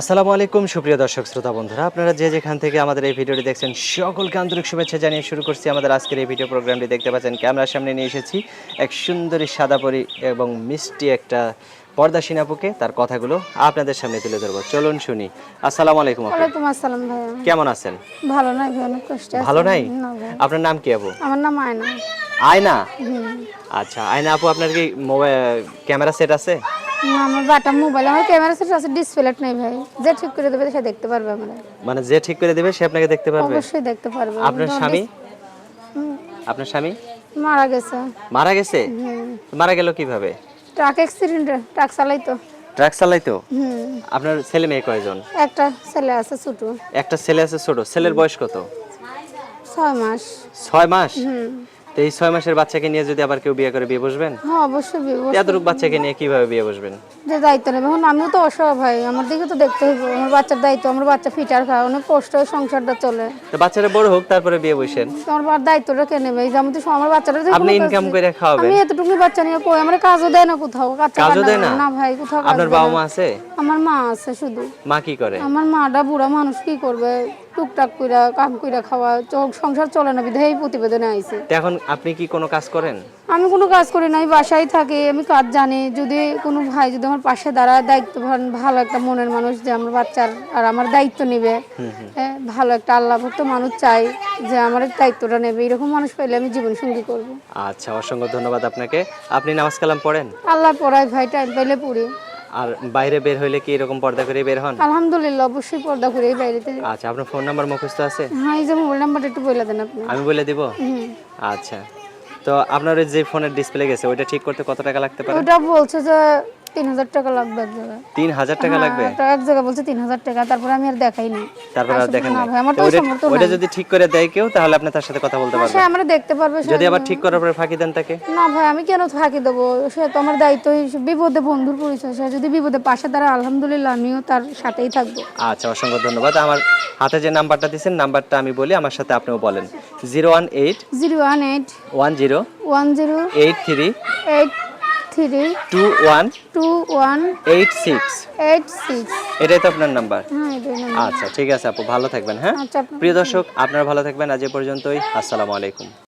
আসসালামু আলাইকুম সুপ্রিয় দর্শক শ্রোতা বন্ধুরা, আপনারা যে যেখান থেকে আমাদের এই ভিডিওটি দেখছেন সকলকে আন্তরিক শুভেচ্ছা জানিয়ে শুরু করছি আমাদের আজকের এই ভিডিও প্রোগ্রামটি। দেখতে পাচ্ছেন ক্যামেরার সামনে নিয়ে এসেছি এক সুন্দরী সাদাপরি এবং মিষ্টি একটা পর্দাসীন আপুকে, তার কথাগুলো আপনাদের সামনে তুলে ধরবো। চলুন শুনি। আসসালামু আলাইকুম আপু, ওয়ালাইকুম আসসালাম ভাইয়া। কেমন আছেন? ভালো নাই ভাই, অনেক কষ্ট আছে। ভালো নাই? না ভাই, আপনার নাম কি আপু? আমার নাম আয়না। আয়না? হুম। আচ্ছা আয়না আপু, আপনার কি মোবাইল ক্যামেরা সেট আছে? না, আমার বাটা মোবাইল, আমার ক্যামেরা সেট আছে, ডিসপ্লে নেই ভাই। যে ঠিক করে দেবে সে দেখতে পারবে আমরা। মানে যে ঠিক করে দেবে সে আপনাকে দেখতে পারবে? অবশ্যই দেখতে পারবে। আপনার স্বামী? আপনার স্বামী মারা গেছে। মারা গেছে? মারা গেল কিভাবে? ট্রাক অ্যাক্সিডেন্টে, ট্রাক চালাইতো। ট্রাক চালাইতো? হুম। আপনার ছেলে মেয়ে কয়জন? একটা ছেলে আছে ছোট। একটা ছেলে আছে ছোট। ছেলের বয়স কত? 6 মাস। 6 মাস? হুম। তো এই 6 মাসের বাচ্চাকে নিয়ে যদি আবার কেউ বিয়ে করে, বিয়ে বসবেন? হ্যাঁ অবশ্যই বিয়ে। এতটুক বাচ্চাকে নিয়ে কিভাবে বিয়ে বসবেন? যে দায়িত্ব নেবে, এখন আমিও তো অসহায় ভাই, আমার দিকে তো দেখতে হবে। আমার বাচ্চার দায়িত্ব, আমার বাচ্চা ফিটার খায়, অনেক কষ্ট হয়, সংসারটা চলে। তো বাচ্চারা বড় হোক তারপরে বিয়ে বসেন। তো আমার দায়িত্বটা কে নেবে? এই যে আমি তো আমার বাচ্চাটা তো আপনি ইনকাম করে খাওয়াবেন। আমি এতটুকু বাচ্চা নিয়ে কই, আমার কাজও দেয় না কোথাও। কাজও দেয় না? না ভাই, কোথাও কাজ আপনার দেয় বাবা না। মা আছে? আমার মা আছে শুধু। মা কি করে? আমার মাটা বুড়া মানুষ, কি করবে? টুকটাক কইরা কাম কইরা খাওয়া, সংসার চলে না, বিধায় এই প্রতিবেদনে আইছে। তো এখন আপনি কি কোনো কাজ করেন? আমি কোনো কাজ করি না, আমি বাসায় থাকি, আমি কাজ জানি। যদি কোনো ভাই যদি আমার পাশে দাঁড়ায়, দায়িত্ববান ভালো একটা মনের মানুষ, যে আমার বাচ্চার আর আমার দায়িত্ব নেবে, ভালো একটা আল্লাহ ভক্ত মানুষ চাই যে আমার দায়িত্বটা নেবে, এরকম মানুষ পাইলে আমি জীবন সঙ্গী করব। আচ্ছা, অসংখ্য ধন্যবাদ আপনাকে। আপনি নামাজ কালাম পড়েন? আল্লাহ পড়ায় ভাই, টাইম পাইলে পড়ি। আর বাইরে বের হইলে কি এরকম পর্দা করে বের হন? আলহামদুলিল্লাহ, অবশ্যই পর্দা করে এই বাইরেতে। আচ্ছা, আপনার ফোন নাম্বার মুখস্থ আছে? হ্যাঁ, এই যে মোবাইল নাম্বারটা একটু বলে দেন আপনি। আমি বলে দিব? হুম। আচ্ছা, তো আপনার ওই যে ফোনের ডিসপ্লে গেছে ওইটা ঠিক করতে কত টাকা লাগতে পারে? ওটা বলছে যে 3000 টাকা লাগবে এক জায়গায়। 3000 টাকা লাগবে? হ্যাঁ, এক জায়গায় বলছে 3000 টাকা, তারপরে আমি আর দেখাইনি। তারপর আর দেখেন না না? ভাই, আমার তো ওইটা সামর্থ্য ওইটা নাই। যদি ঠিক করে দেয় কেউ তাহলে আপনি তার সাথে কথা বলতে সে পারবেন। আমরা দেখতে পারবে। যদি আবার ঠিক করার পরে ফাঁকি দেন তাকে? না ভাই, আমি কেন ফাঁকি দেবো? সে তো আমার দায়িত্ব, বিপদে বন্ধুর পরিচয়। সে যদি বিপদে পাশে দাঁড়ায়, আলহামদুলিল্লাহ আমিও তার সাথেই থাকবো। আচ্ছা, অসংখ্য ধন্যবাদ। আমার হাতে যে নাম্বারটা দিয়েছেন নাম্বারটা আমি বলি, আমার সাথে আপনিও বলেন। 018 018 10 10 83 83 21 21 86। 86। এটাই তো আপনার নাম্বার? হ্যাঁ, এটাই নাম্বার। আচ্ছা, ঠিক আছে আপু, ভালো থাকবেন। হ্যাঁ আচ্ছা। প্রিয় দর্শক, আপনারা ভালো থাকবেন। আজ এ পর্যন্তই। আসসালামু আলাইকুম।